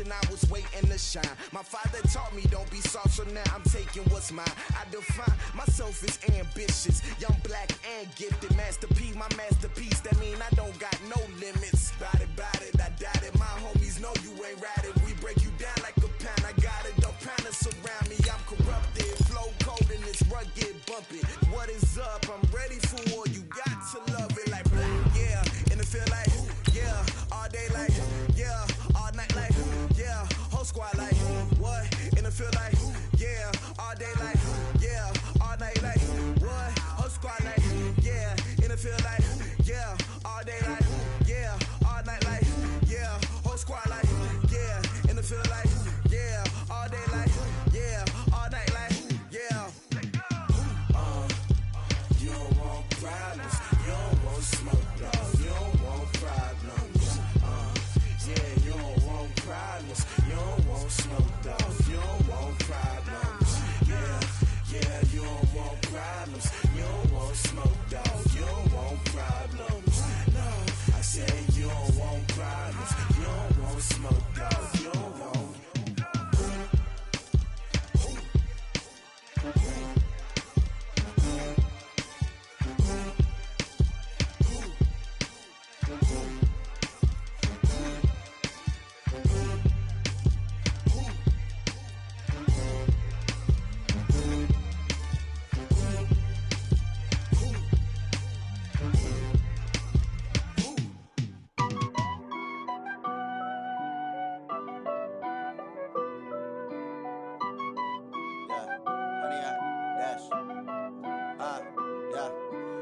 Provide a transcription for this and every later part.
I was waiting to shine. My father taught me don't be soft, so now I'm taking what's mine. I define myself as ambitious, young, black, and gifted. Master P, my masterpiece, that mean I don't got no limits. Bout it, I doubt it. My homies know you ain't ratted. We break you down like a pound. I got it, don't pound to surround me. I'm corrupted, flow cold and it's rugged, bumpy. What is up? I'm ready for war. You got to love it like black, yeah. And it feel like, yeah. All day like, yeah. All night like, yeah. Whole squad like, what? And it feel like, yeah. All day like, yeah. All night like, what? Whole squad like, yeah. And it feel like, yeah. All day like, yeah. All night like, yeah. Whole squad like, yeah. And it feel like, yeah. All day like, yeah. All night like, yeah. You don't want problems. You don't want smoke, dog. You don't want problems. Yeah, you don't want problems. You don't want smoke, dog. You don't want problems. Yeah, you don't want problems. You don't want smoke, dog. You don't want problems. No, I said you don't want problems. You don't want smoke, dog. You don't want.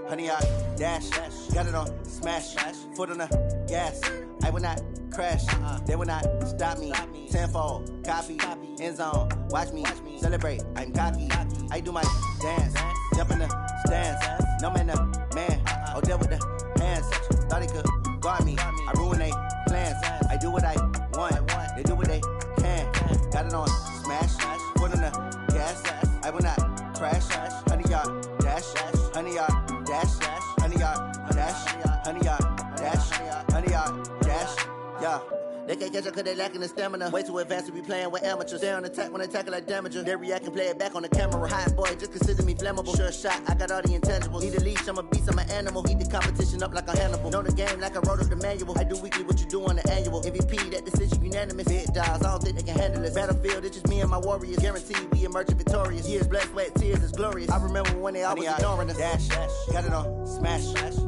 Honey, I dash, got it on smash, foot on the gas. I will not crash, they will not stop me. Tenfold, copy, end zone, watch me celebrate. I'm cocky, I do my dance, jump in the stands. No man, the man, oh deal with the hands. Thought he could guard me, I ruin they plans. I do what I want, they do what they can. Got it on smash, foot on the gas. I will not crash, honey, y'all dash, honey, y'all dash, honey, y'all dash, honey, y'all dash, honey, y'all dash, yeah. They can't catch up cause they lacking the stamina. Way too advanced to be playing with amateurs. Stay on attack when they tackle like damager. They react and play it back on the camera. Hot boy, just consider me flammable. Sure shot, I got all the intangibles. Need a leash, I'm a beast, I'm an animal. Heat the competition up like a Hannibal. Know the game like I wrote up the manual. I do weekly what you do on the annual. MVP, that decision unanimous. Big dials, I don't think they can handle this. Battlefield, it's just me and my warriors. Guaranteed we emerging victorious. Years, blood, sweat, tears, it's glorious. I remember when they always ignoring us. Dash, got it on smash,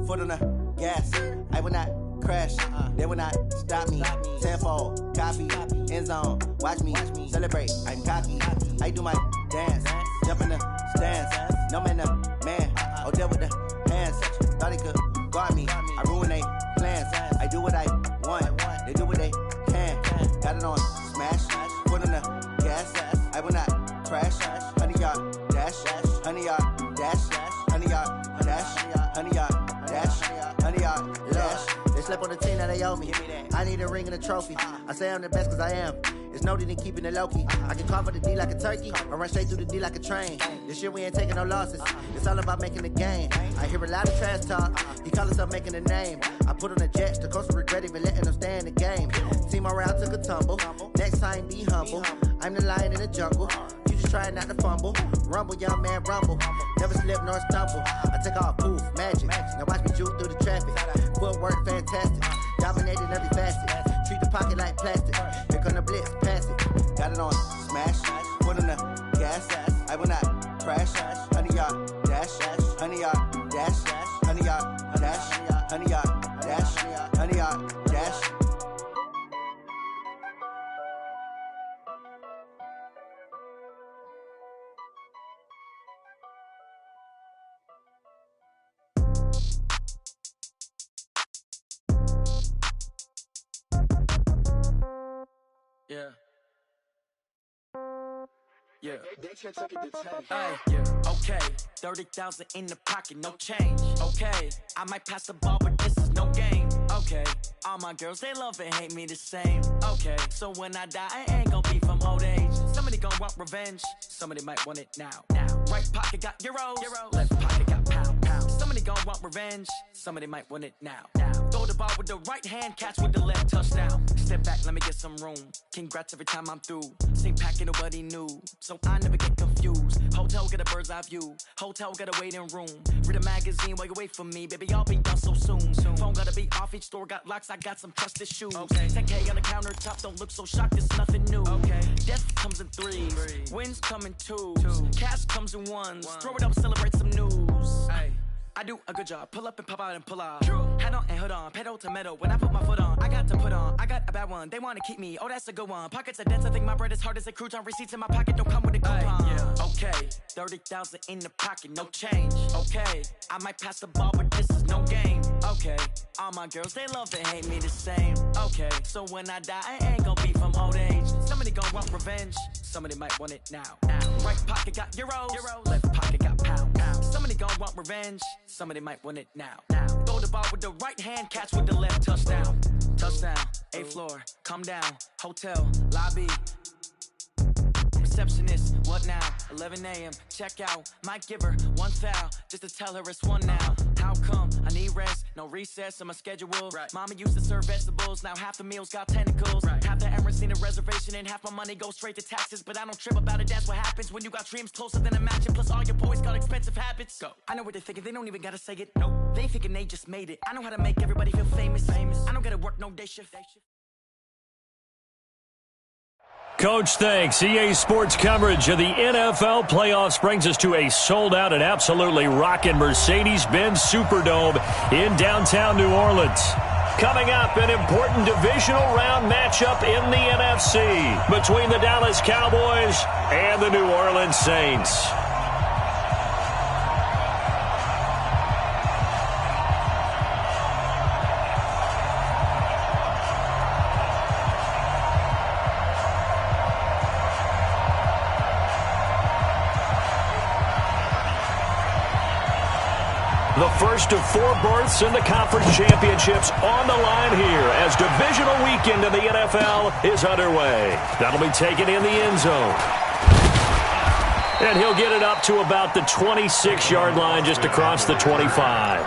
foot on the gas. I will not crash, they will not stop me. Tenfold, copy, end zone, watch me celebrate. I'm cocky, I do my dance, jump in the stands. No man, the man, oh deal with the hands. Thought he could guard me, I ruin they plans. I do what I want, they do what they can. Got it on smash, foot on the gas. I will not crash, honey, y'all dash, honey, y'all dash, honey, y'all dash, honey, y'all dash, honey, y'all dash. They slept on the team that they owe me. I need a ring and a trophy. I say I'm the best cause I am. It's no need in keeping it low-key. I can carve up the D like a turkey or run straight through the D like a train. This year we ain't taking no losses. It's all about making the game. I hear a lot of trash talk. He call himself making a name. I put on the jets. The coach will regret even letting them stay in the game. Team morale took a tumble. Next time be humble. I'm the lion in the jungle. You just try not to fumble. Rumble, young man, rumble. Never slip nor stumble. I take off, poof, magic. Now watch me juke through the traffic. Footwork fantastic. Dominating every facet. Treat the pocket like plastic. Here come the blitz, pass it. Got it on smash. Foot on the gas. I will not crash. Honey, y'all dash. Honey, y'all dash. Honey, y'all dash. Honey, y'all dash. Honey, y'all dash. Yeah. Yeah. They can't take it to 10. Hey, yeah. Okay. 30,000 in the pocket, no change. Okay. I might pass the ball, but this is no game. Okay. All my girls, they love and hate me the same. Okay. So when I die, I ain't gonna be from old age. Somebody gonna want revenge. Somebody might want it now. Right pocket got euros. Left pocket got pound. Somebody gonna want revenge. Somebody might want it now. Go Throw the ball with the right hand, catch with the left, touchdown. Step back, let me get some room. Congrats every time I'm through. Same packet, nobody knew, so I never get confused. Hotel get a bird's eye view. Hotel get a waiting room. Read a magazine while you wait for me, baby. I'll be done so soon. Phone gotta be off. Each store got locks. I got some trusted shoes. 10K on the countertop. Don't look so shocked. It's nothing new. Death comes in threes. Wins come in twos. Cash comes in ones. Throw it up, celebrate some news. I do a good job. Pull up and pop out and pull out. Head on and hood on. Pedal to metal. When I put my foot on, I got to put on. I got a bad one. They want to keep me. Oh, that's a good one. Pockets are dense. I think my bread is hard as a crouton. Receipts in my pocket don't come with a coupon. Okay, 30,000 in the pocket, no change. Okay, I might pass the ball, but this is no game. Okay, all my girls, they love and hate me the same. Okay, so when I die, I ain't gonna be from old age. Somebody gon' want revenge. Somebody might want it now. Right pocket got euros. Left pocket got pounds. Somebody gon' want revenge. Somebody might want it now. Throw the ball with the right hand, catch with the left, touchdown. Touchdown, 8th floor, come down. Hotel, lobby. Receptionist, what now? 11 a.m., check out. Might give her one foul, just to tell her it's one now. How come? I need rest, no recess on my schedule. Mama used to serve vegetables, now half the meals got tentacles. Half the Emirates need a reservation and half my money goes straight to taxes. But I don't trip about it, that's what happens when you got dreams closer than a matching. Plus all your boys got expensive habits. Go. I know what they're thinking, they don't even gotta say it. Nope. They thinking they just made it. I know how to make everybody feel famous. I don't gotta work no day shift. Coach, thanks. EA Sports coverage of the NFL playoffs brings us to a sold-out and absolutely rocking Mercedes-Benz Superdome in downtown New Orleans. Coming up, an important divisional round matchup in the NFC between the Dallas Cowboys and the New Orleans Saints. The first of 4 berths in the conference championships on the line here as divisional weekend in the NFL is underway. That'll be taken in the end zone. And he'll get it up to about the 26-yard line just across the 25.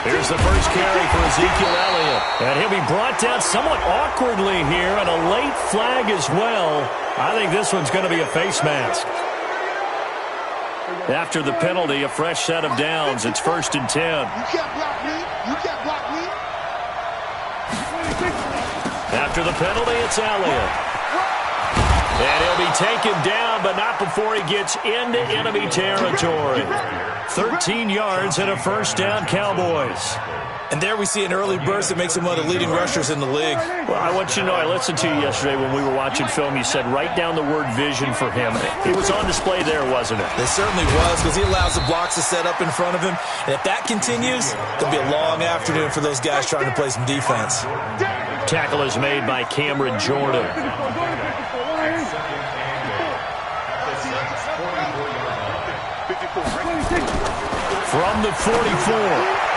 Here's the first carry for Ezekiel Elliott. And he'll be brought down somewhat awkwardly here, and a late flag as well. I think this one's going to be a face mask. After the penalty, a fresh set of downs. It's 1st and 10. You can't block me. You can't block me. After the penalty, it's Elliott. And he'll be taken down, but not before he gets into enemy territory. 13 yards and a first down, Cowboys. And there we see an early burst that makes him one of the leading rushers in the league. Well, I want you to know, I listened to you yesterday when we were watching film. You said write down the word vision for him. It was on display there, wasn't it? It certainly was, because he allows the blocks to set up in front of him. And if that continues, there'll be a long afternoon for those guys trying to play some defense. Tackle is made by Cameron Jordan. From the 44,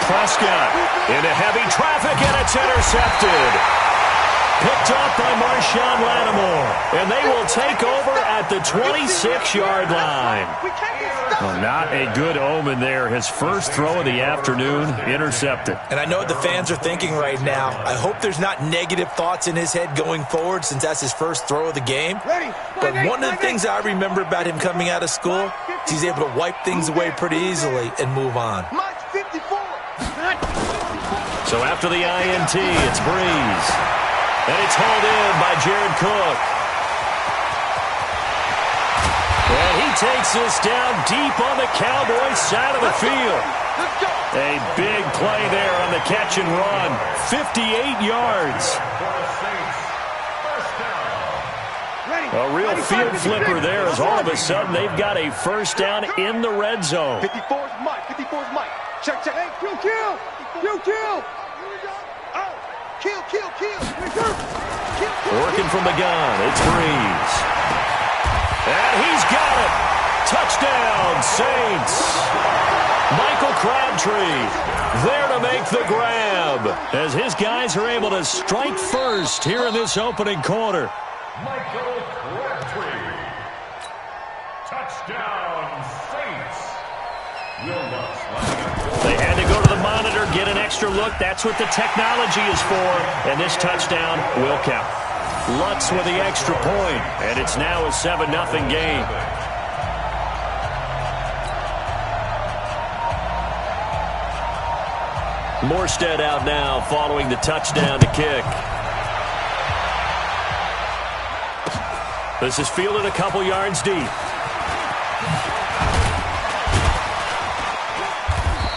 Prescott into heavy traffic, and it's intercepted. Picked off by Marshawn Lattimore, and they will take over at the 26-yard line. Well, not a good omen there. His first throw of the afternoon, intercepted. And I know what the fans are thinking right now. I hope there's not negative thoughts in his head going forward, since that's his first throw of the game. But one of the things I remember about him coming out of school is he's able to wipe things away pretty easily and move on. So after the INT, it's Breeze. And it's hauled in by Jared Cook. And he takes this down deep on the Cowboys side of the field. A big play there on the catch and run. 58 yards. A real field flipper there as all of a sudden they've got a first down in the red zone. 54's Mike. 54's Mike. Check, check. Hey, kill. Kill. Oh, kill. Working from the gun, it's Breeze. And he's got it. Touchdown, Saints. Michael Crabtree there to make the grab as his guys are able to strike first here in this opening quarter. Michael Crabtree. Touchdown, Saints. They had to go to the monitor, get an extra look. That's what the technology is for. And this touchdown will count. Lutz with the extra point, and it's now a 7-0 game. Morstead out now following the touchdown to kick. This is fielded a couple yards deep.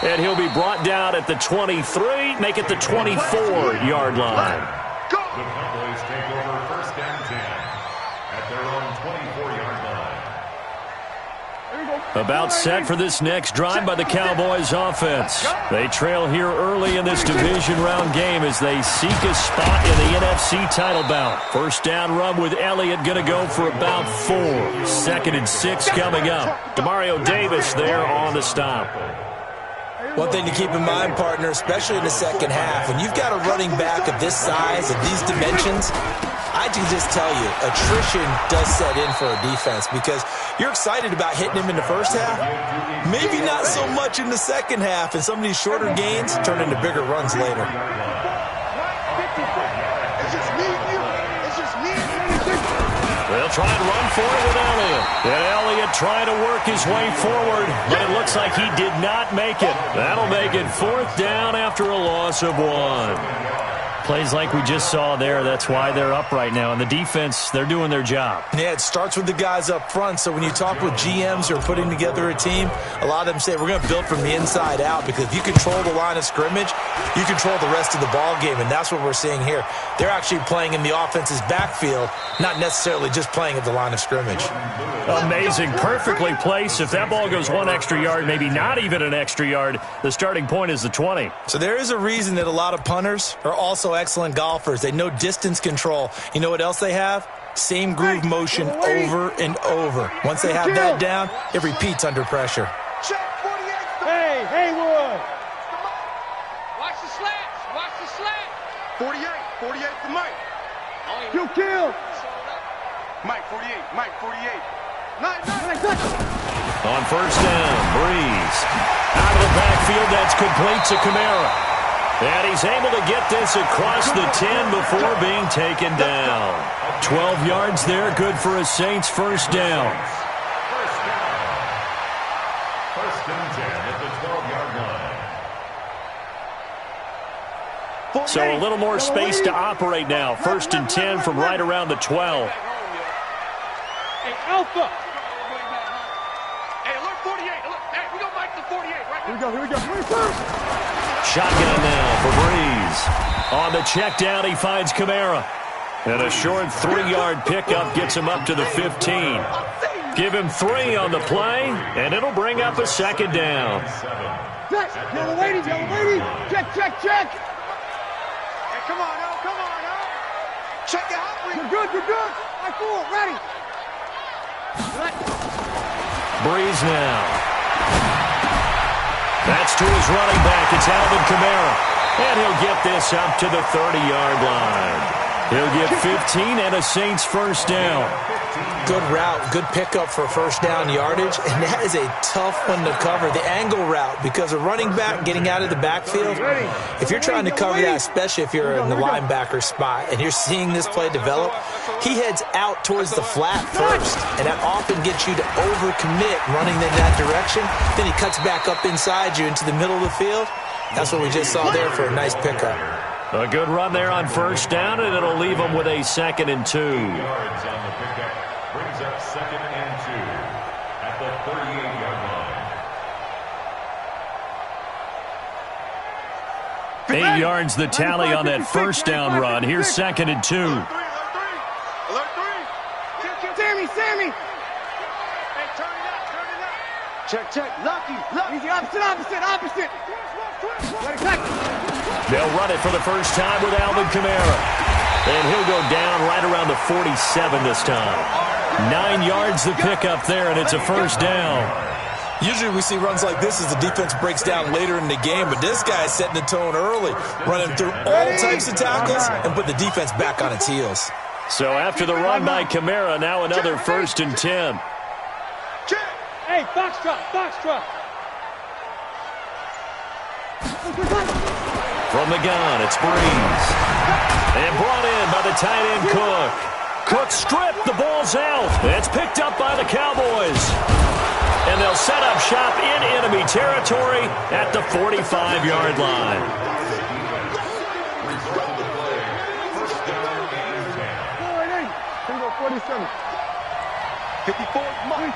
And he'll be brought down at the 23, make it the 24-yard line. The Cowboys take over first and 10 at their own 24-yard line. About set for this next drive by the Cowboys offense. They trail here early in this division round game as they seek a spot in the NFC title bout. First down run with Elliott going to go for about 4. 2nd and 6 coming up. Demario Davis there on the stop. One thing to keep in mind, partner, especially in the second half, when you've got a running back of this size, of these dimensions, I can just tell you, attrition does set in for a defense because you're excited about hitting him in the first half, maybe not so much in the second half, and some of these shorter gains turn into bigger runs later. They'll try and run for it with Elliott. And Elliott trying to work his way forward, but it looks like he did not make it. That'll make it 4th down after a loss of 1. Plays like we just saw there, that's why they're up right now. And the defense, they're doing their job. Yeah, it starts with the guys up front. So when you talk with GMs who are putting together a team, a lot of them say we're going to build from the inside out because if you control the line of scrimmage, you control the rest of the ball game, and that's what we're seeing here. They're actually playing in the offense's backfield, not necessarily just playing at the line of scrimmage. Amazing. Perfectly placed. If that ball goes 1 extra yard, maybe not even an extra yard, the starting point is the 20. So there is a reason that a lot of punters are also excellent golfers. They know distance control. You know what else they have? Same groove motion over and over. Once they have that down, it repeats under pressure. Hey, Haywood! Watch the slats! Watch the slats! 48 to Mike. Kill! Mike, 48. Mike, 48. On first down, Breeze. Out of the backfield, that's complete to Kamara. And he's able to get this across the 10 before being taken down. 12 yards there, good for a Saints first down. First and 10 at the 12-yard line. So a little more space to operate now. First and 10 from right around the 12. Hey, Alpha! Hey, alert 48. Alert. Hey, we don't like the 48 right now. Here we go. Shotgun now for Breeze. On the check down, he finds Kamara. And a short 3-yard pickup gets him up to the 15. Give him 3 on the play, and it'll bring up a second down. Yellow lady. Check. Hey, come on now. Check it out. You're good. Right forward, ready. Breeze now. That's to his running back. It's Alvin Kamara. And he'll get this up to the 30-yard line. He'll get 15 and a Saints first down. Good route, good pickup for first down yardage, and that is a tough one to cover. The angle route, because a running back getting out of the backfield, if you're trying to cover that, especially if you're in the linebacker spot and you're seeing this play develop, he heads out towards the flat first, and that often gets you to overcommit running in that direction. Then he cuts back up inside you into the middle of the field. That's what we just saw there for a nice pickup. A good run there on first down, and it'll leave him with a 2nd and 2. Yards on the pickup brings up 2nd and 2 at the 38-yard line. 8 yards the tally on that first down run. Here's 2nd and 2. Alert 3. Sammy. Hey, turn it up. Check. Lucky. Easy, opposite. They'll run it for the first time with Alvin Kamara. And he'll go down right around the 47 this time. 9 yards the pickup there, and it's a first down. Usually we see runs like this as the defense breaks down later in the game, but this guy is setting the tone early, running through all types of tackles and put the defense back on its heels. So after the run by Kamara, now another 1st and 10. Hey, box drop. From the gun, it's Breeze. And brought in by the tight end Cook. Cook stripped, the ball's out. It's picked up by the Cowboys. And they'll set up shop in enemy territory at the 45-yard line. 47. 54, Mike.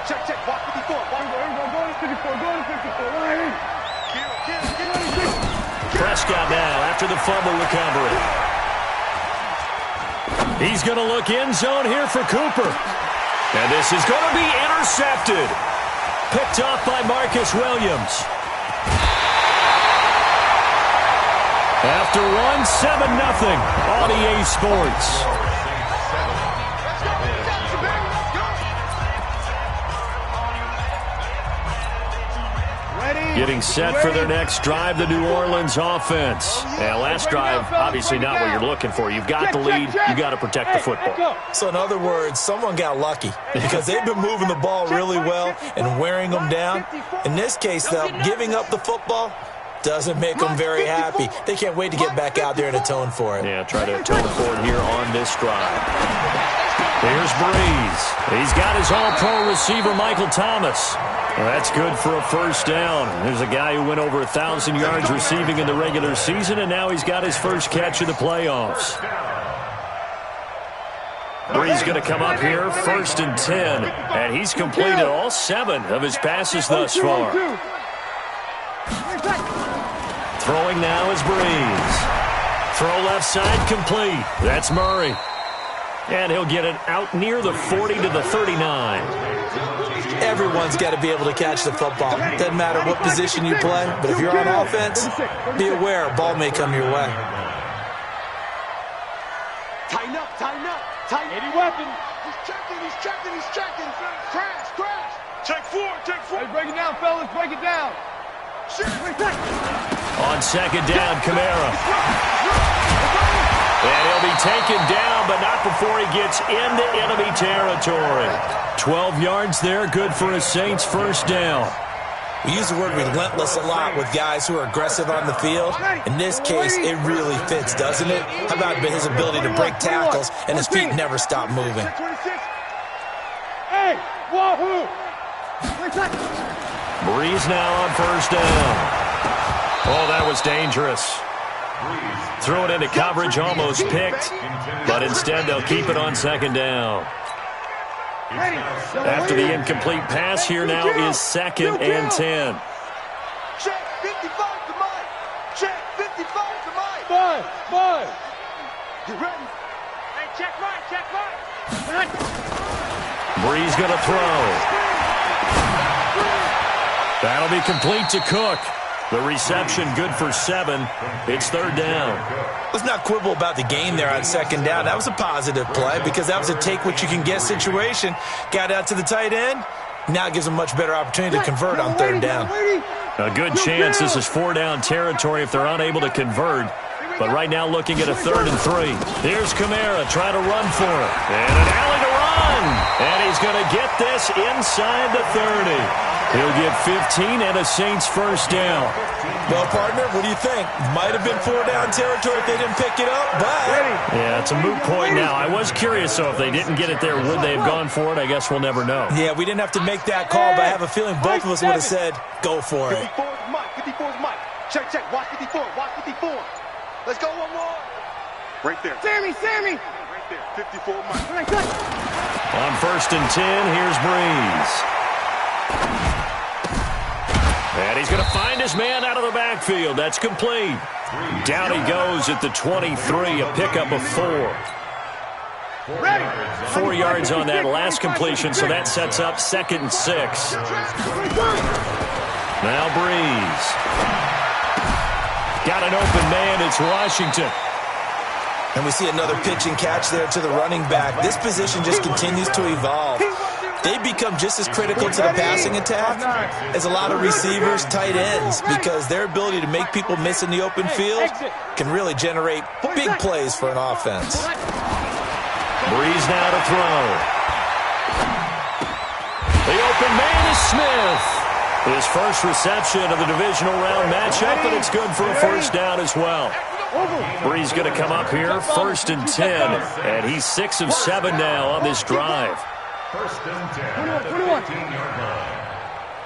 Check, walk 54. Go to 54. Prescott now after the fumble recovery. He's going to look end zone here for Cooper. And this is going to be intercepted. Picked off by Marcus Williams. After one, 7-0 on EA Sports. Getting set for their next drive, the New Orleans offense. And last drive, obviously not what you're looking for. You've got the lead. You've got to protect the football. So in other words, someone got lucky because they've been moving the ball really well and wearing them down. In this case, though, giving up the football doesn't make them very happy. They can't wait to get back out there and atone for it. Yeah, try to atone for it here on this drive. Here's Breeze. He's got his all-pro receiver, Michael Thomas. Well, that's good for a 1st down. There's a guy who went over 1,000 yards receiving in the regular season, and now he's got his first catch of the playoffs. Breeze going to come up here, 1st and 10, and he's completed all 7 of his passes thus far. Throwing now is Breeze. Throw left side complete. That's Murray. And he'll get it out near the 40 to the 39. Everyone's got to be able to catch the football. Doesn't matter what position you play, but if you're on offense, be aware a ball may come your way. Tighten up. Any weapon. He's checking. Crash. Check four. Hey, break it down, fellas. Break it down. On 2nd down, Kamara. And he'll be taken down, but not before he gets into enemy territory. 12 yards there, good for a Saints 1st down. We use the word relentless a lot with guys who are aggressive on the field. In this case, it really fits, doesn't it? How about his ability to break tackles and his feet never stop moving? Hey, wahoo! Breeze now on 1st down. Oh, that was dangerous. Throw it into coverage, almost picked, but instead they'll keep it on 2nd down. After the incomplete pass, here now is 2nd and 10. Check 55 to Mike. Check 55 to Mike. Five. You ready? Hey, check right. Breeze going to throw. That'll be complete to Cook. The reception good for 7. It's 3rd down. Let's not quibble about the gain there on 2nd down. That was a positive play because that was a take-what-you-can-get situation. Got out to the tight end. Now it gives them much better opportunity to convert on 3rd down. A good chance this is 4-down territory if they're unable to convert. But right now looking at a 3rd and 3. Here's Kamara trying to run for it. And an alley to run. And he's going to get this inside the 30. He'll get 15 and a Saints 1st down. Well, partner, what do you think? Might have been 4-down territory if they didn't pick it up, but... Yeah, it's a moot point now. I was curious, so if they didn't get it there, would they have gone for it? I guess we'll never know. Yeah, we didn't have to make that call, but I have a feeling both of us would have said, go for it. 54 is Mike. Check. Watch 54. Let's go one more. Right there. Sammy. Right there. 54 Mike. On 1st and 10, here's Breeze. And he's going to find his man out of the backfield. That's complete. Down he goes at the 23, a pickup of 4. 4 yards on that last completion, so that sets up 2nd and 6. Now Breeze. Got an open man. It's Washington. And we see another pitch and catch there to the running back. This position just continues to evolve. they become just as critical to the passing attack as a lot of receivers, tight ends, because their ability to make people miss in the open field can really generate big plays for an offense. Breeze now to throw. The open man is Smith. His first reception of the divisional round matchup, but it's good for a first down as well. Breeze going to come up here, 1st and 10, and he's 6 of 7 now on this drive. 1st and 10 at the 15-yard line.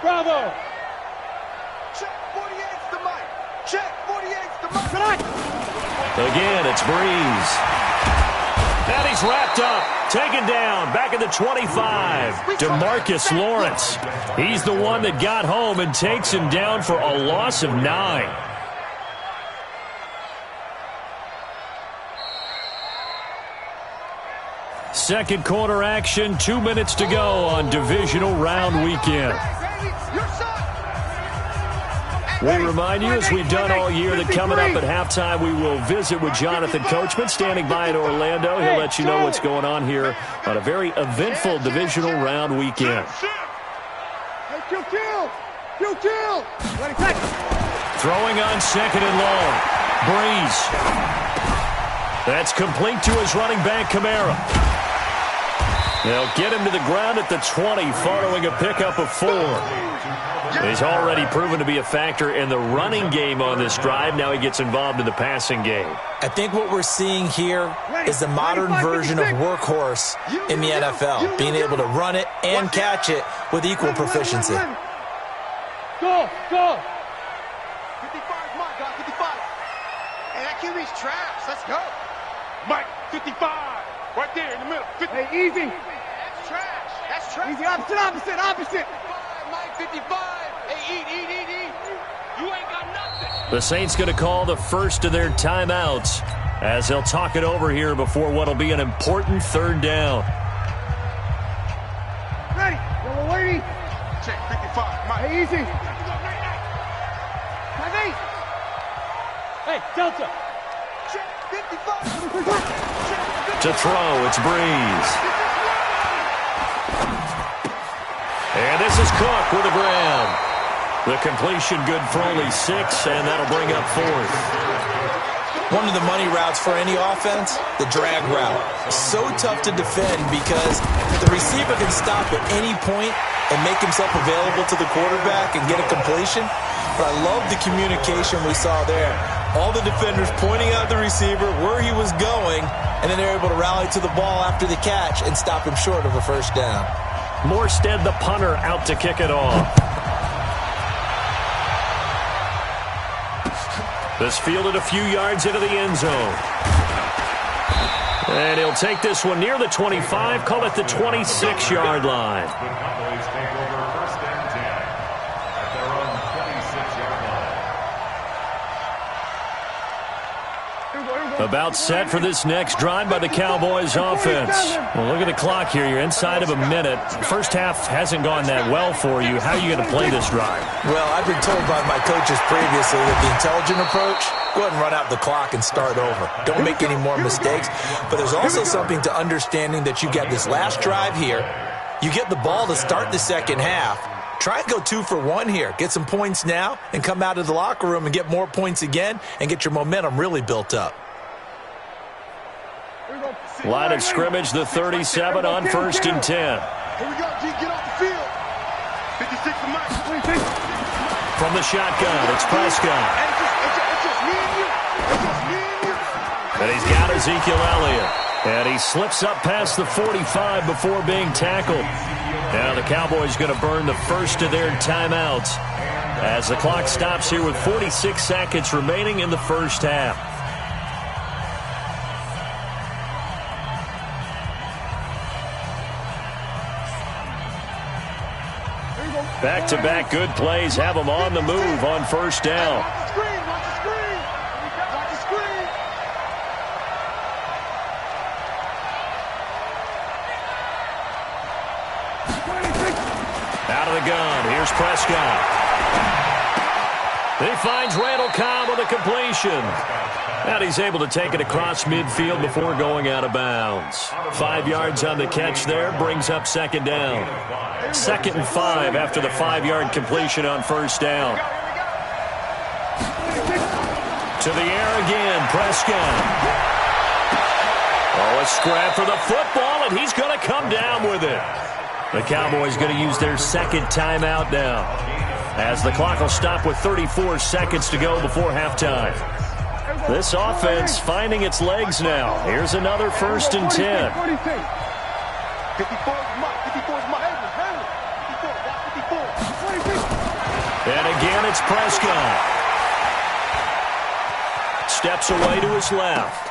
Bravo! Check 48's the mic. Check 48's the mic. Again, it's Breeze. And he's wrapped up, taken down, back at the 25. DeMarcus Lawrence. He's the one that got home and takes him down for a loss of 9. Second quarter action, 2 minutes to go on divisional round weekend. We remind you, as we've done all year, that coming up at halftime, we will visit with Jonathan Coachman, standing by in Orlando. He'll let you know what's going on here on a very eventful divisional round weekend. Throwing on 2nd and long. Breeze. That's complete to his running back, Kamara. They'll get him to the ground at the 20 following a pickup of 4. He's already proven to be a factor in the running game on this drive. Now he gets involved in the passing game. I think what we're seeing here is the modern version of workhorse in the NFL, being able to run it and catch it with equal proficiency. Go, go. 55's Mike, got 55. Hey, that QB's trash. Let's go. Mike, 55. Right there in the middle. 50. Hey, easy. That's trash. That's trash. Easy, opposite. 55, Mike, 55. Hey, eat. You ain't got nothing. The Saints going to call the first of their timeouts as they'll talk it over here before what will be an important 3rd down. Ready. Yellow lady. Check 55, Mike. Hey, easy. Hey, Delta. Check 55. To throw, it's Breeze. And this is Cook with a grab. The completion good for only 6, and that'll bring up 4th. One of the money routes for any offense, the drag route. So tough to defend because the receiver can stop at any point and make himself available to the quarterback and get a completion. But I love the communication we saw there. All the defenders pointing out the receiver, where he was going, and then they're able to rally to the ball after the catch and stop him short of a first down. Morstead, the punter, out to kick it off. This fielded a few yards into the end zone. And he'll take this one near the 25, call it the 26-yard line. The Cowboys take over 1st and 10 at their own 26-yard line. About set for this next drive by the Cowboys offense. Well, look at the clock here. You're inside of a minute. First half hasn't gone that well for you. How are you going to play this drive? Well, I've been told by my coaches previously that the intelligent approach, go ahead and run out the clock and start over. Don't make any more mistakes. But there's also something to understanding that you get this last drive here. You get the ball to start the second half. Try and go 2 for 1 here. Get some points now and come out of the locker room and get more points again and get your momentum really built up. Line of scrimmage, the 37 on 1st and 10. Here we go, G. Get off the field. 56 for Mike. From the shotgun, it's Prescott. It's just me and you. And he's got Ezekiel Elliott. And he slips up past the 45 before being tackled. Now the Cowboys going to burn the first of their timeouts as the clock stops here with 46 seconds remaining in the first half. Back-to-back good plays have them on the move on 1st down. Watch the screen. Out of the gun, here's Prescott. He finds Randall Cobb with a completion. And he's able to take it across midfield before going out of bounds. 5 yards on the catch there, brings up second down. 2nd and 5 after the 5-yard completion on first down. To the air again, Prescott. Oh, a scrap for the football, and he's going to come down with it. The Cowboys going to use their second timeout now, as the clock will stop with 34 seconds to go before halftime. This offense finding its legs now. Here's another 1st and 10. And again, it's Prescott. Steps away to his left.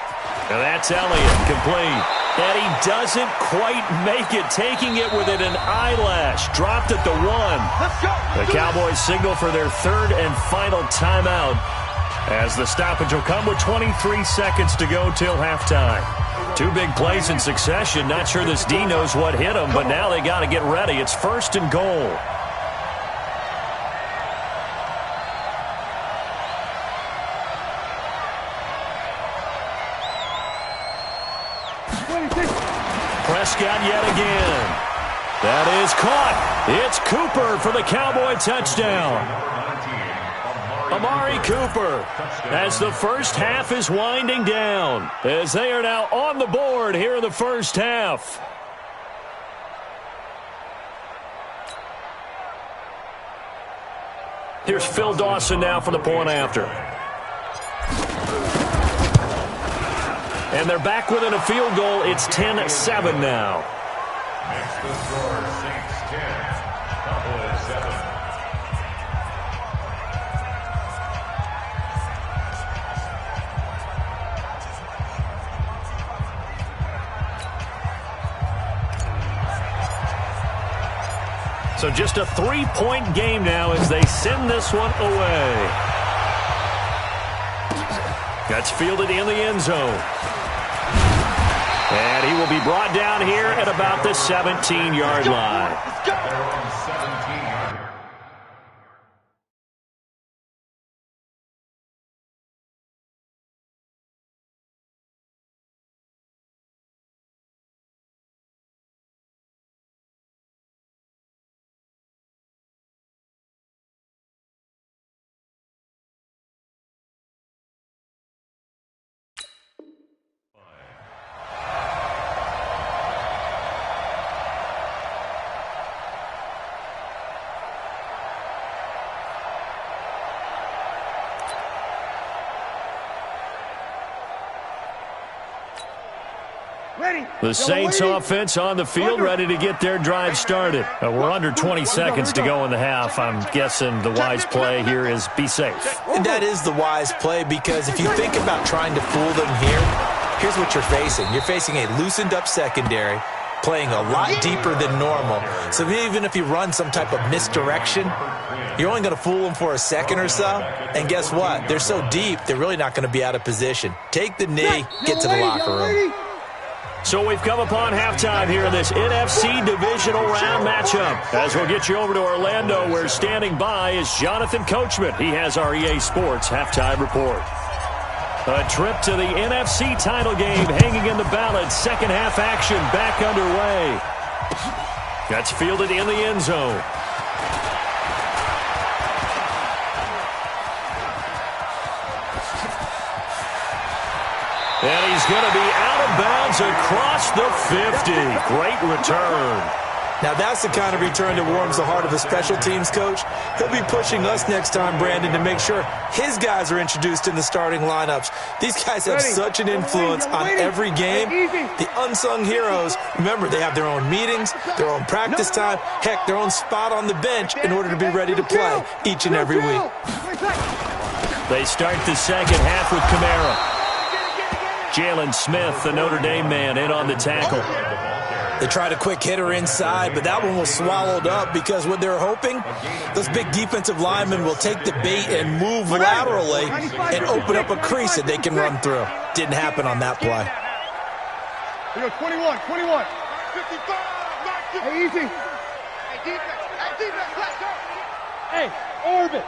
And that's Elliott, complete. And he doesn't quite make it, taking it within an eyelash. Dropped at the 1. The Cowboys signal for their 3rd and final timeout, as the stoppage will come with 23 seconds to go till halftime. 2 big plays in succession. Not sure this D knows what hit him, but now they got to get ready. It's 1st and goal. Prescott yet again. That is caught. It's Cooper for the Cowboy touchdown. Amari Cooper, as the first half is winding down, as they are now on the board here in the first half. Here's Phil Dawson now for the point after. And they're back within a field goal. It's 10-7 now. Makes the score Saints 10, Cowboys 7. So just a 3-point game now as they send this one away. That's fielded in the end zone. And he will be brought down here at about the 17-yard line. The Saints offense on the field, ready to get their drive started. We're under 20 seconds to go in the half. I'm guessing the wise play here is be safe. And that is the wise play, because if you think about trying to fool them here, here's what you're facing. You're facing a loosened up secondary, playing a lot deeper than normal. So even if you run some type of misdirection, you're only going to fool them for a second or so. And guess what? They're so deep, they're really not going to be out of position. Take the knee, get to the locker room. So we've come upon halftime here in this NFC divisional round matchup. As we'll get you over to Orlando, where standing by is Jonathan Coachman. He has our EA Sports halftime report. A trip to the NFC title game hanging in the balance. Second half action back underway. That's fielded in the end zone. And he's going to be out of bounds across the 50. Great return. Now that's the kind of return that warms the heart of a special teams coach. He'll be pushing us next time, Brandon, to make sure his guys are introduced in the starting lineups. These guys have such an influence on every game. The unsung heroes, remember, they have their own meetings, their own practice time, heck, their own spot on the bench in order to be ready to play each and every week. They start the second half with Kamara. Jalen Smith, the Notre Dame man, in on the tackle. They tried a quick hitter inside, but that one was swallowed up because what they're hoping, those big defensive linemen will take the bait and move laterally and open up a crease that they can run through. Didn't happen on that play. Here we go, 21. 55, hey, easy. Hey, defense, let's go. Hey, orbit.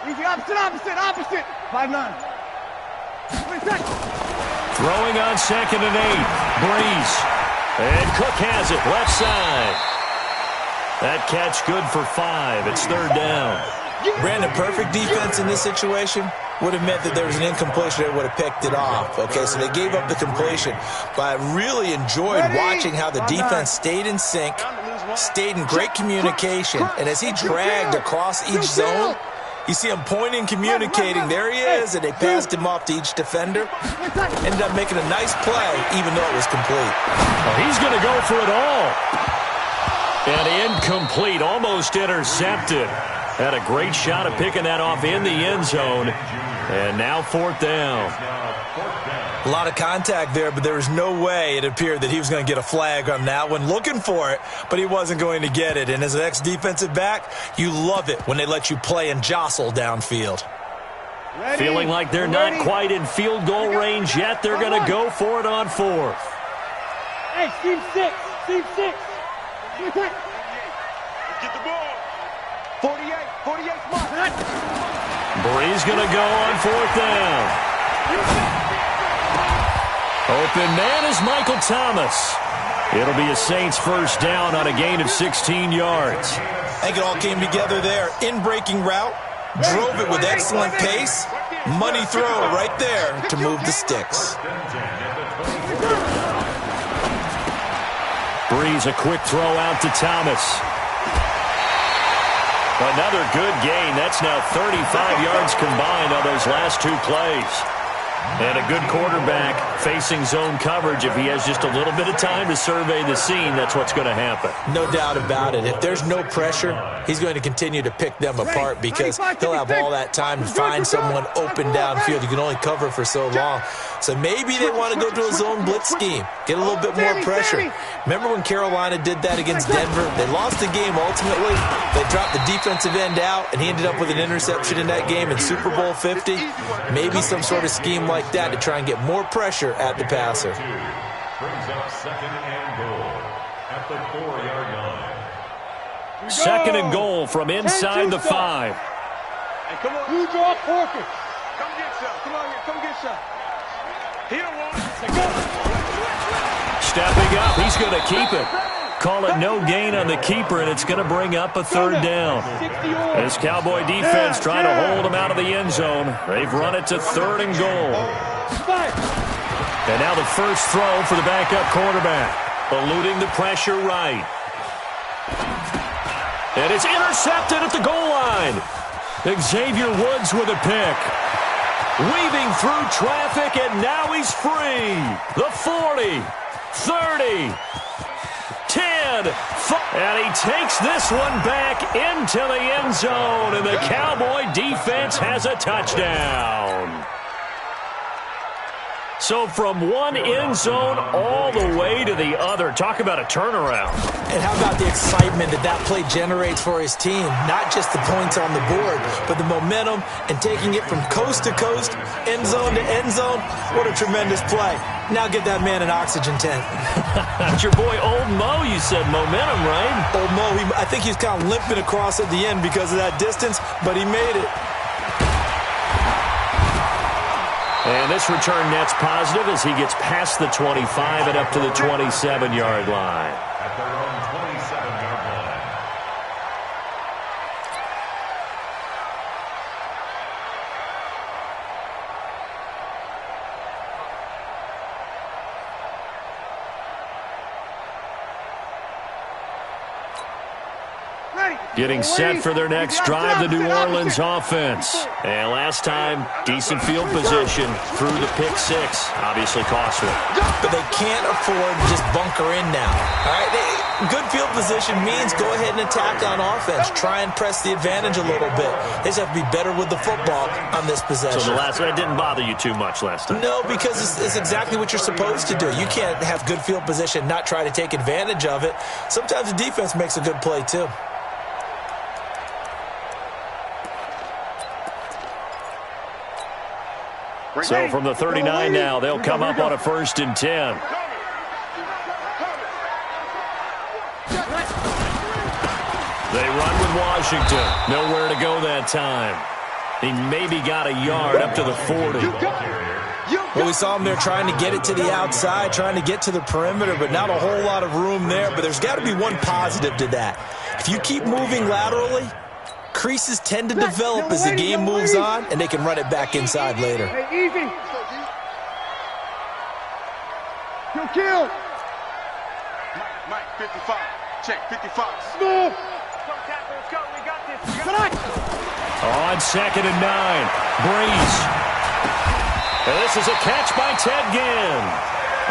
Easy, opposite. 5'9". Throwing on 2nd and 8. Breeze. And Cook has it left side. That catch good for 5. It's 3rd down. Brandon, perfect defense in this situation would have meant that there was an incompletion. They would have picked it off. Okay, so they gave up the completion. But I really enjoyed watching how the defense stayed in sync, stayed in great communication. And as he dragged across each zone, you see him pointing, communicating. There he is, and they passed him off to each defender. Ended up making a nice play, even though it was complete. Well, he's going to go for it all. And incomplete, almost intercepted. Had a great shot at picking that off in the end zone. And now 4th down. A lot of contact there, but there was no way it appeared that he was going to get a flag on that one. Looking for it, but he wasn't going to get it. And as an ex-defensive back, you love it when they let you play and jostle downfield. Feeling like they're not quite in field goal range yet. They're going to go for it on 4th. Hey, Team 6. Team 6. Get the ball. 48 mark. Breeze going to go on 4th down. Open man is Michael Thomas. It'll be a Saints first down on a gain of 16 yards. I think it all came together there. In-breaking route, drove it with excellent pace. Money throw right there to move the sticks. Breeze, a quick throw out to Thomas. Another good gain. That's now 35 yards combined on those last 2 plays. And a good quarterback facing zone coverage. If he has just a little bit of time to survey the scene, that's what's going to happen. No doubt about it. If there's no pressure, he's going to continue to pick them apart because he'll have all that time to find someone open downfield. You can only cover for so long. So maybe they want to go to a zone blitz scheme, get a little bit more pressure. Remember when Carolina did that against Denver? They lost the game ultimately. They dropped the defensive end out, and he ended up with an interception in that game in Super Bowl 50. Maybe some sort of scheme like that to try and get more pressure at the passer. Brings up 2nd and goal at the 4-yard line. 2nd and goal from inside the 5. Hey, come on. You draw focus. Come get some. Come on here. Come get some. Here, one. Stepping up. He's going to keep it. Call it no gain on the keeper, and it's going to bring up a 3rd down. This Cowboy defense trying to hold him out of the end zone. They've run it to 3rd and goal. And now the first throw for the backup quarterback. Eluding the pressure right. And it's intercepted at the goal line. Xavier Woods with a pick. Weaving through traffic, and now he's free. The 40, 30, 10, 5, and he takes this one back into the end zone, and the Cowboy defense has a touchdown. So from one end zone all the way to the other. Talk about a turnaround. And how about the excitement that that play generates for his team? Not just the points on the board, but the momentum and taking it from coast to coast, end zone to end zone. What a tremendous play. Now get that man an oxygen tent. That's your boy Old Mo. You said momentum, right? Old Mo, I think he's kind of limping across at the end because of that distance, but he made it. And this return net's positive as he gets past the 25 and up to the 27-yard line. At their own 27-yard line. Getting set for their next drive, the New Orleans offense. And last time, decent field position through the pick 6. Obviously costly. But they can't afford to just bunker in now. All right, good field position means go ahead and attack on offense. Try and press the advantage a little bit. They just have to be better with the football on this possession. So that didn't bother you too much last time? No, because it's exactly what you're supposed to do. You can't have good field position, not try to take advantage of it. Sometimes the defense makes a good play too. So from the 39 now, they'll come up on a 1st and 10. They run with Washington. Nowhere to go that time. He maybe got a yard up to the 40. Well, we saw him there trying to get it to the outside, trying to get to the perimeter, but not a whole lot of room there. But there's got to be one positive to that. If you keep moving laterally, creases tend to develop as the game moves on, and they can run it back inside later. Hey, easy. Kill. Mike, 55. Check, 55. Smooth. Let's go. We got this. On 2nd and 9. Breeze. And this is a catch by Ted Ginn.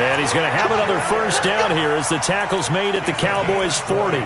And he's going to have another first down here as the tackle's made at the Cowboys' 40.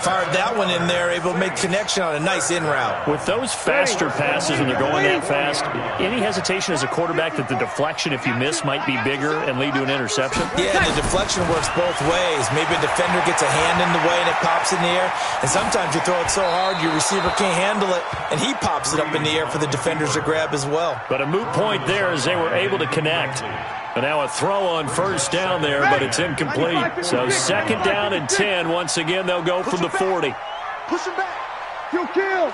Fired that one in there, able to make connection on a nice in route. With those faster passes when they're going that fast, any hesitation as a quarterback that the deflection, if you miss, might be bigger and lead to an interception? Yeah, the deflection works both ways. Maybe a defender gets a hand in the way and it pops in the air. And sometimes you throw it so hard your receiver can't handle it, and he pops it up in the air for the defenders to grab as well. But a moot point there as they were able to connect. And now a throw on first down there, but it's incomplete. So 2nd down and 10. Once again, they'll go from the 40. Push him back. Kill.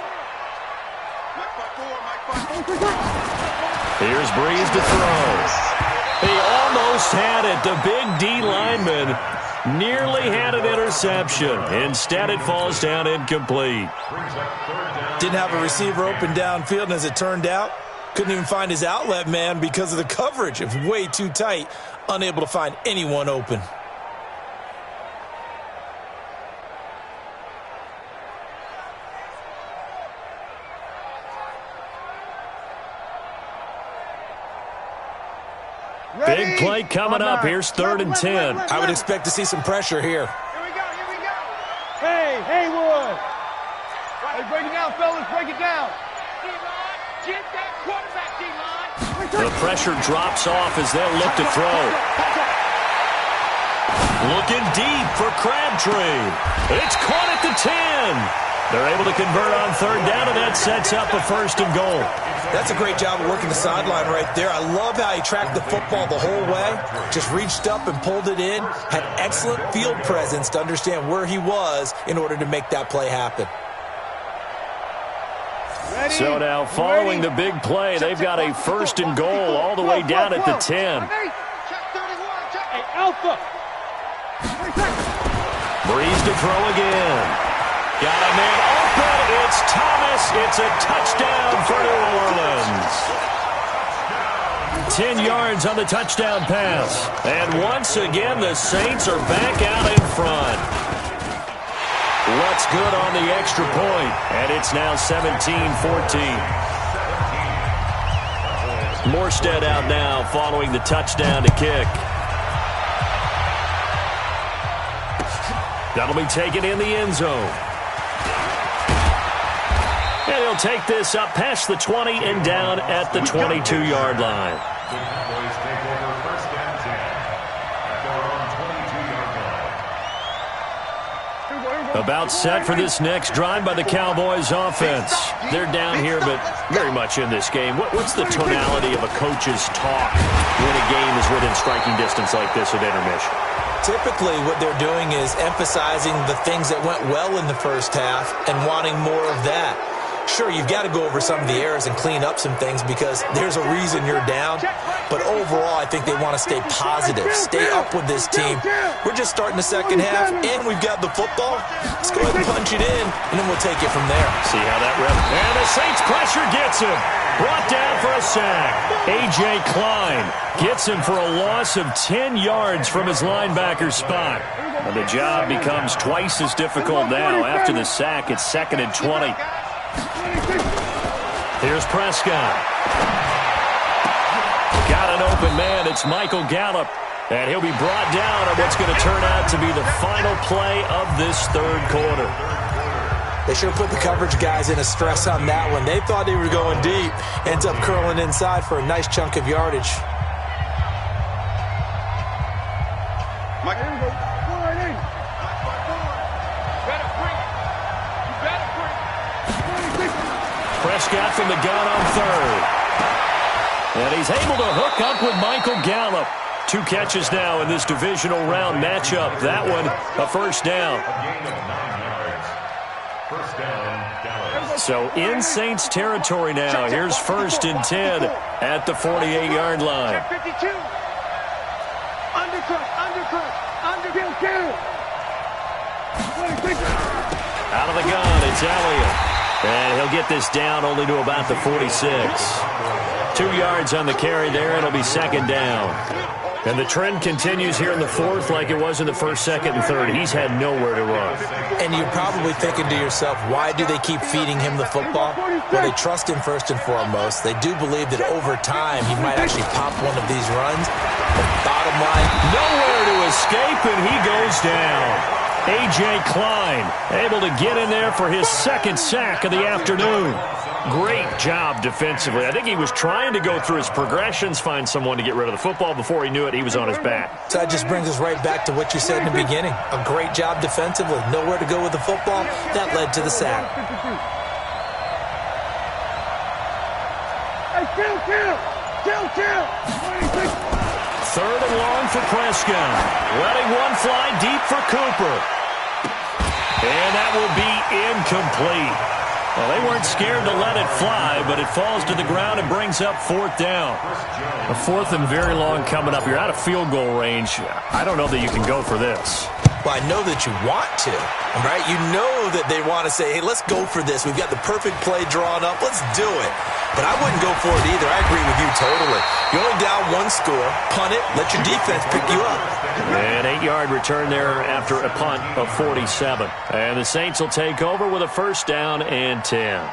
Here's Breeze to throw. He almost had it. The big D lineman nearly had an interception. Instead, it falls down incomplete. Didn't have a receiver open downfield, and as it turned out, couldn't even find his outlet man because of the coverage. It was way too tight, unable to find anyone open. Ready? Big play coming up. Here's 3rd and 10. I would expect to see some pressure here. Here we go. Hey, Haywood. Hey, break it down, fellas. Break it down. Get that quarterback, D-line. The pressure drops off as they'll look to throw. Looking deep for Crabtree. It's caught at the 10. They're able to convert on 3rd down, and that sets up a 1st and goal. That's a great job of working the sideline right there. I love how he tracked the football the whole way. Just reached up and pulled it in. Had excellent field presence to understand where he was in order to make that play happen. Ready? So now following the big play, they've got a 1st and goal all the way down at the 10. Hey, Alpha. Breeze to throw again. Got a man open. It's Thomas. It's a touchdown for New Orleans. 10 yards on the touchdown pass. And once again, the Saints are back out in front. What's good on the extra point? And it's now 17-14. Morstead out now following the touchdown to kick. That'll be taken in the end zone. And he'll take this up past the 20 and down at the 22-yard line. The Cowboys take over 1st and 10 at their own 22-yard line. About set for this next drive by the Cowboys offense. They're down here, but very much in this game. What's the tonality of a coach's talk when a game is within striking distance like this at intermission? Typically, what they're doing is emphasizing the things that went well in the first half and wanting more of that. Sure, you've got to go over some of the errors and clean up some things because there's a reason you're down. But overall, I think they want to stay positive, stay up with this team. We're just starting the second half, and we've got the football. Let's go ahead and punch it in, and then we'll take it from there. See how that rep. And the Saints pressure gets him. Brought down for a sack. A.J. Klein gets him for a loss of 10 yards from his linebacker spot. And the job becomes twice as difficult now. After the sack, it's 2nd and 20. Here's Prescott. Got an open man. It's Michael Gallup. And he'll be brought down on what's going to turn out to be the final play of this 3rd quarter. They should have put the coverage guys in a stress on that one. They thought they were going deep. Ends up curling inside for a nice chunk of yardage. Mike, here we go. Go right in. Prescott from the gun on 3rd. And he's able to hook up with Michael Gallup. 2 catches now in this divisional round matchup. That one, a 1st down. A gain of 9 yards. 1st down, Dallas. So in Saints territory now. Here's 1st and 10 at the 48-yard line. 52. Undercut. Kill. Out of the gun, it's Elliott. And he'll get this down only to about the 46. 2 yards on the carry there. It'll be 2nd down. And the trend continues here in the 4th like it was in the 1st, 2nd, and 3rd. He's had nowhere to run. And you're probably thinking to yourself, why do they keep feeding him the football? Well, they trust him first and foremost. They do believe that over time he might actually pop one of these runs. But bottom line, nowhere to escape, and he goes down. A.J. Klein able to get in there for his 2nd sack of the afternoon. Great job defensively. I think he was trying to go through his progressions, find someone to get rid of the football. Before he knew it, he was on his back. So that just brings us right back to what you said in the beginning. A great job defensively. Nowhere to go with the football. That led to the sack. Kill. 3rd and long for Prescott. Letting one fly deep for Cooper. And that will be incomplete. Well, they weren't scared to let it fly, but it falls to the ground and brings up 4th down. A 4th and very long coming up. You're out of field goal range. I don't know that you can go for this. Well, I know that you want to, right? You know that they want to say, hey, let's go for this. We've got the perfect play drawn up. Let's do it. But I wouldn't go for it either. I agree with you totally. You're only down 1 score. Punt it. Let your defense pick you up. An 8-yard return there after a punt of 47. And the Saints will take over with a 1st down and 10.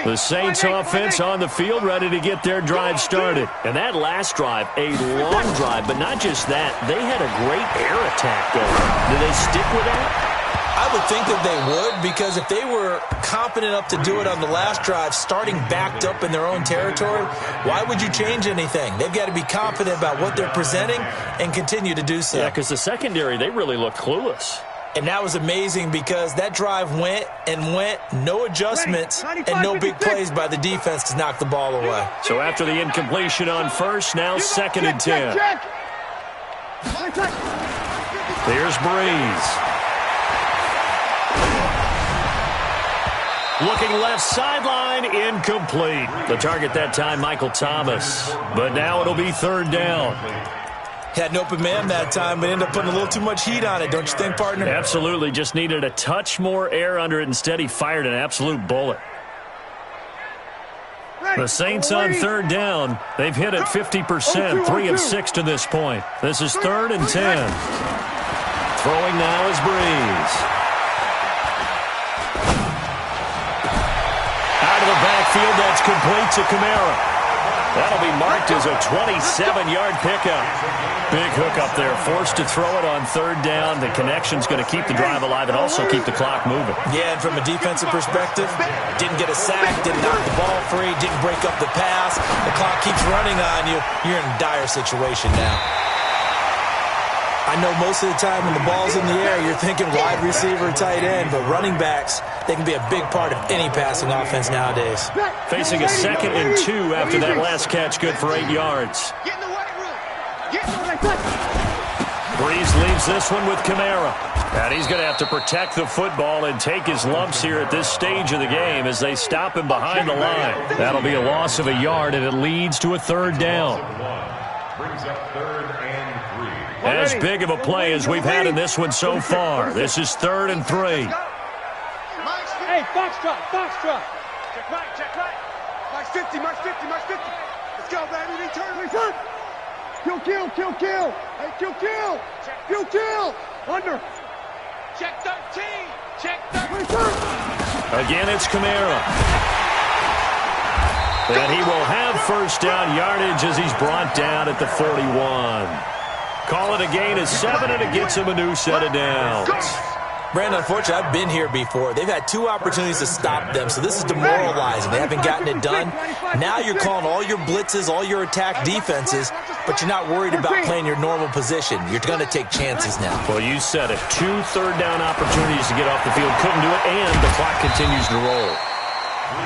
The Saints offense on the field, ready to get their drive started. And that last drive, a long drive, but not just that. They had a great air attack going. Do they stick with that? I would think that they would, because if they were confident enough to do it on the last drive, starting backed up in their own territory, why would you change anything? They've got to be confident about what they're presenting and continue to do so. Yeah, because the secondary, they really looked clueless. And that was amazing because that drive went, no adjustments, and no big plays by the defense to knock the ball away. So after the incompletion on 1st, now 2nd and 10. Here's Breeze. Looking left sideline, incomplete. The target that time, Michael Thomas. But now it'll be 3rd down. Had an open man that time, but ended up putting a little too much heat on it, don't you think, partner? Absolutely. Just needed a touch more air under it. Instead, he fired an absolute bullet. The Saints on 3rd down. They've hit it 50%, 3 of 6 to this point. This is 3rd and 10. Throwing now is Breeze. Out of the backfield, that's complete to Kamara. That'll be marked as a 27-yard pickup. Big hook up there, forced to throw it on 3rd down. The connection's going to keep the drive alive and also keep the clock moving. Yeah, and from a defensive perspective, didn't get a sack, didn't knock the ball free, didn't break up the pass. The clock keeps running on you. You're in a dire situation now. I know most of the time when the ball's in the air, you're thinking wide receiver, tight end, but running backs, they can be a big part of any passing offense nowadays. Facing a 2nd and 2 after that last catch, good for 8 yards. Breeze leaves this one with Kamara. And he's going to have to protect the football and take his lumps here at this stage of the game as they stop him behind the line. That'll be a loss of a yard, and it leads to a 3rd down. Brings up 3rd and 3. As big of a play as we've had in this one so far. This is 3rd and 3. Hey, Foxtrot. Check right. March 50. Let's go, baby. Return. Kill. Hey, kill. Under. Check 13. Again, it's Kamara. And he will have 1st down yardage as he's brought down at the 41. Call it a gain of 7, and it gets him a new set of downs. Brandon, unfortunately, I've been here before. They've had 2 opportunities to stop them, so this is demoralizing. They haven't gotten it done. Now you're calling all your blitzes, all your attack defenses, but you're not worried about playing your normal position. You're going to take chances now. Well, you said it. 2 third down opportunities to get off the field. Couldn't do it, and the clock continues to roll.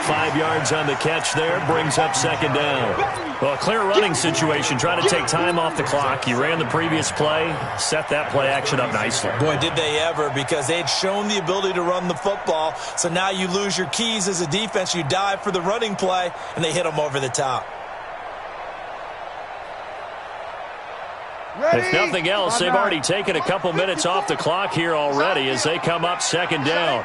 5 yards on the catch there, brings up second down. Well, a clear running situation, trying to take time off the clock. He ran the previous play, set that play action up nicely. Boy, did they ever, because they had shown the ability to run the football. So now you lose your keys as a defense. You dive for the running play, and they hit them over the top. If nothing else, they've already taken a couple minutes off the clock here already as they come up second down.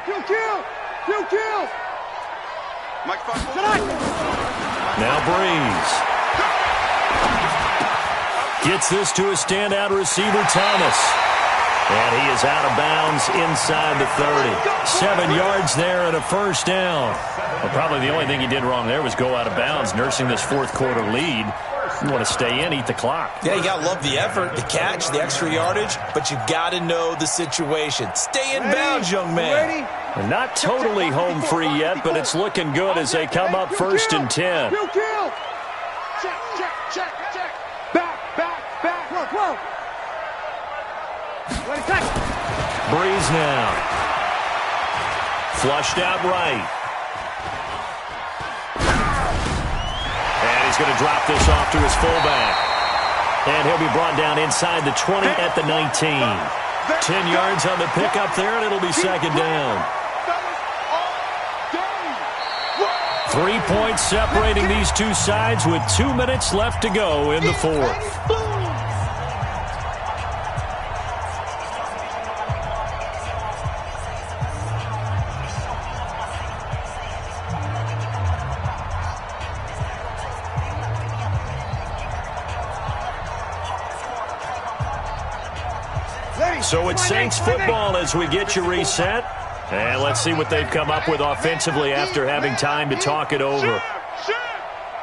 Now Breeze gets this to a standout receiver, Thomas. And he is out of bounds inside the 30. 7 yards there and a first down. Well, probably the only thing he did wrong there was go out of bounds, nursing this fourth quarter lead. You want to stay in, eat the clock. Yeah, you got to love the effort, the catch, the extra yardage, but you got to know the situation. Stay in bounds, young man. They're not totally home free yet, but it's looking good as they come up 1st and 10. Check. Back. Whoa. Breeze now. Flushed out right. And he's going to drop this off to his fullback. And he'll be brought down inside the 20 at the 19. 10 yards on the pickup there, and it'll be second down. 3 points separating these two sides with 2 minutes left to go in the fourth. So it's Saints football as we get you reset. And let's see what they've come up with offensively after having time to talk it over.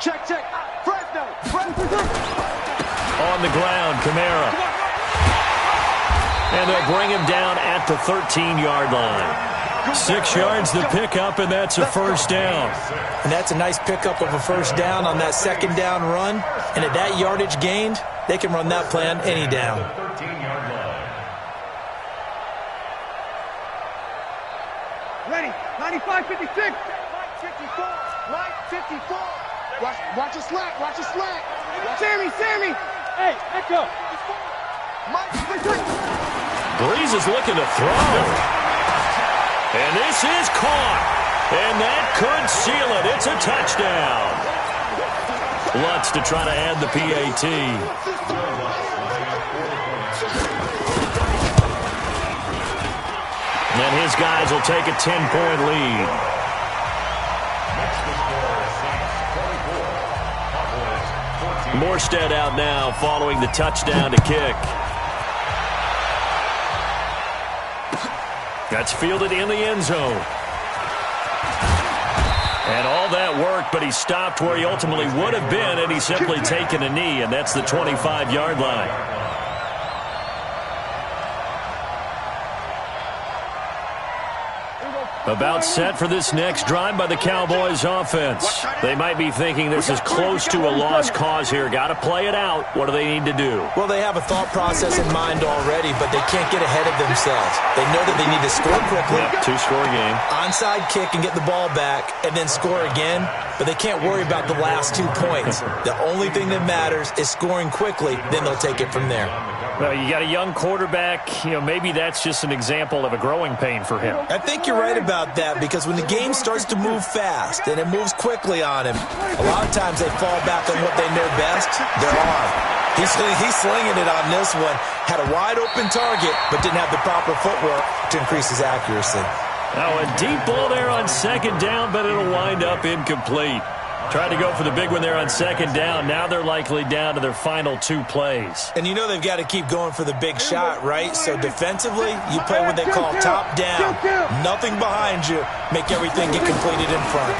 Check. Fresno. On the ground, Kamara. And they'll bring him down at the 13-yard line. 6 yards the pickup, and that's a first down. And that's a nice pickup of a first down on that second down run. And at that yardage gained, they can run that play on any down. Ready, 95, 56. Mike 54. Watch your slack. Sammy. Hey, echo. Mike 56. Breeze is looking to throw. And this is caught. And that could seal it. It's a touchdown. Lutz to try to add the PAT. And his guys will take a 10-point lead. Morstead out now following the touchdown to kick. That's fielded in the end zone. And all that work, but he stopped where he ultimately would have been, and he's simply taken a knee, and that's the 25-yard line. About set for this next drive by the Cowboys offense. They might be thinking this is close to a lost cause here. Got to play it out. What do they need to do? Well, they have a thought process in mind already, but they can't get ahead of themselves. They know that they need to score quickly. Yep, two-score game. Onside kick and get the ball back and then score again, but they can't worry about the last 2 points. The only thing that matters is scoring quickly, then they'll take it from there. Well, you got a young quarterback. Maybe that's just an example of a growing pain for him. I think you're right about that, because when the game starts to move fast and it moves quickly on him, a lot of times they fall back on what they know best, their arm. He's slinging it on this one. Had a wide-open target, but didn't have the proper footwork to increase his accuracy. Now a deep ball there on second down, but it'll wind up incomplete. Tried to go for the big one there on second down. Now they're likely down to their final 2 plays. And you know they've got to keep going for the big shot, right? So defensively, you play what they call top down. Nothing behind you. Make everything get completed in front.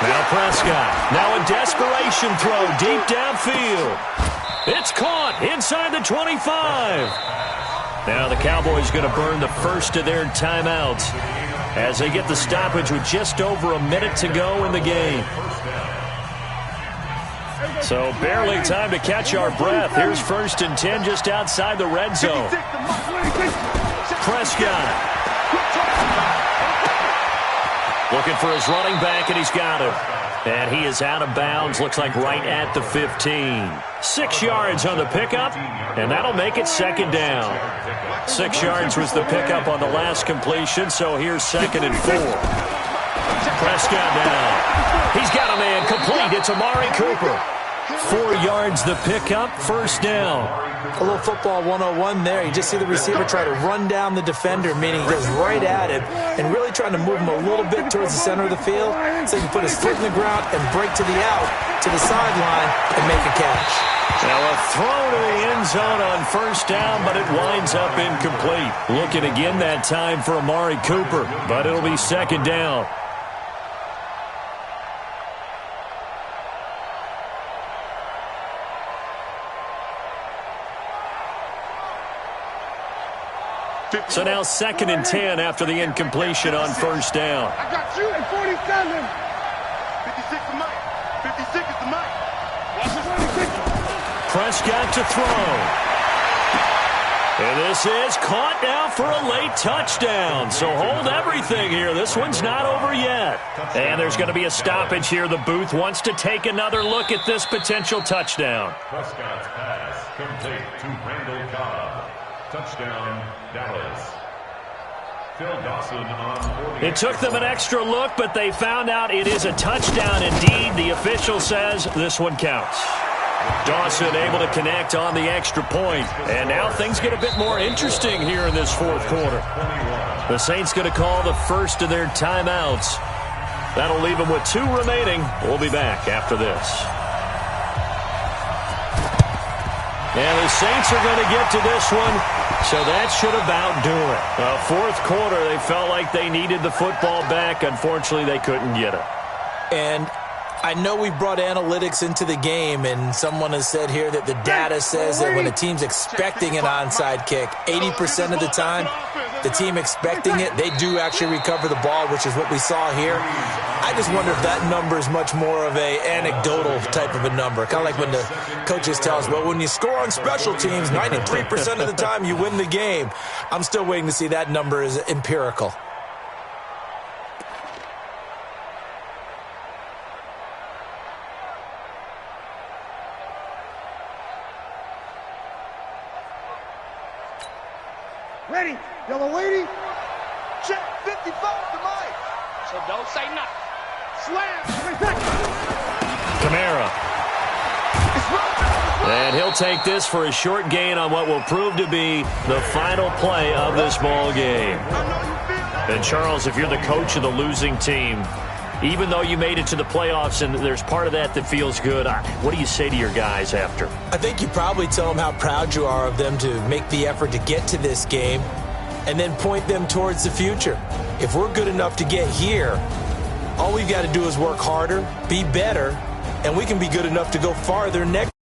Now Prescott. Now a desperation throw deep downfield. It's caught inside the 25. Now the Cowboys going to burn the first of their timeouts as they get the stoppage with just over a minute to go in the game. So barely time to catch our breath. Here's 1st and 10 just outside the red zone. Prescott Looking for his running back, and he's got him. And he is out of bounds, looks like right at the 15. 6 yards on the pickup, and that'll make it second down. 6 yards was the pickup on the last completion, so here's 2nd and 4. Prescott down. He's got a man complete. It's Amari Cooper. 4 yards the pickup, first down. A little football 101 there. You just see the receiver try to run down the defender, meaning he goes right at him and really trying to move him a little bit towards the center of the field so he can put his foot in the ground and break to the out, to the sideline, and make a catch. Now a throw to the end zone on first down, but it winds up incomplete. Looking again that time for Amari Cooper, but it'll be second down. So now 2nd and 10 after the incompletion on first down. I got you at 47. 56 is Mike. 56 is the Mike. Prescott to throw. And this is caught now for a late touchdown. So hold everything here. This one's not over yet. And there's going to be a stoppage here. The booth wants to take another look at this potential touchdown. Prescott's pass complete to Randall Cobb. Touchdown, Dallas. Phil Dawson on 40. It took them an extra look, but they found out it is a touchdown indeed. The official says this one counts. Dawson able to connect on the extra point. And now things get a bit more interesting here in this fourth quarter. The Saints going to call the first of their timeouts. That'll leave them with 2 remaining. We'll be back after this. And the Saints are going to get to this one, so that should about do it. Fourth quarter, they felt like they needed the football back. Unfortunately, they couldn't get it. And I know we brought analytics into the game, and someone has said here that the data says that when a team's expecting an onside kick, 80% of the time, the team expecting it, they do actually recover the ball, which is what we saw here. I just wonder if that number is much more of a anecdotal type of a number. Kind of like when the coaches tell us, well, when you score on special teams, 93% of the time you win the game. I'm still waiting to see that number is empirical. Ready. Yellow lady. Check 55 to Mike. So don't say nothing. Slam. Kamara. And he'll take this for a short gain on what will prove to be the final play of this ball game. And Charles, if you're the coach of the losing team, even though you made it to the playoffs and there's part of that feels good, what do you say to your guys after? I think you probably tell them how proud you are of them to make the effort to get to this game and then point them towards the future. If we're good enough to get here, all we've got to do is work harder, be better, and we can be good enough to go farther next